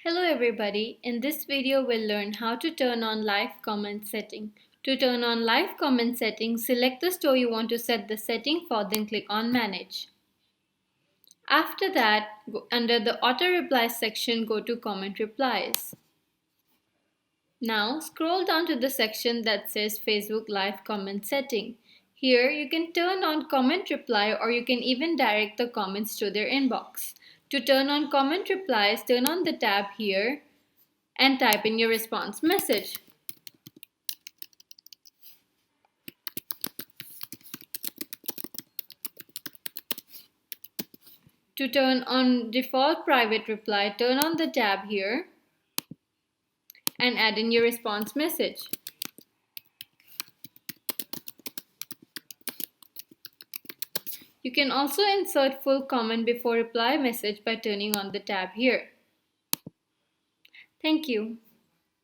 Hello everybody, in this video we'll learn how to turn on live comment setting. To turn on live comment setting, select the store you want to set the setting for, then click on manage. After that, under the auto replies section, go to comment replies. Now scroll down to the section that says Facebook live comment setting. Here you can turn on comment reply or you can even direct the comments to their inbox. To turn on comment replies, turn on the tab here and type in your response message. To turn on default private reply, turn on the tab here and add in your response message. You can also insert full comment before reply message by turning on the tab here. Thank you.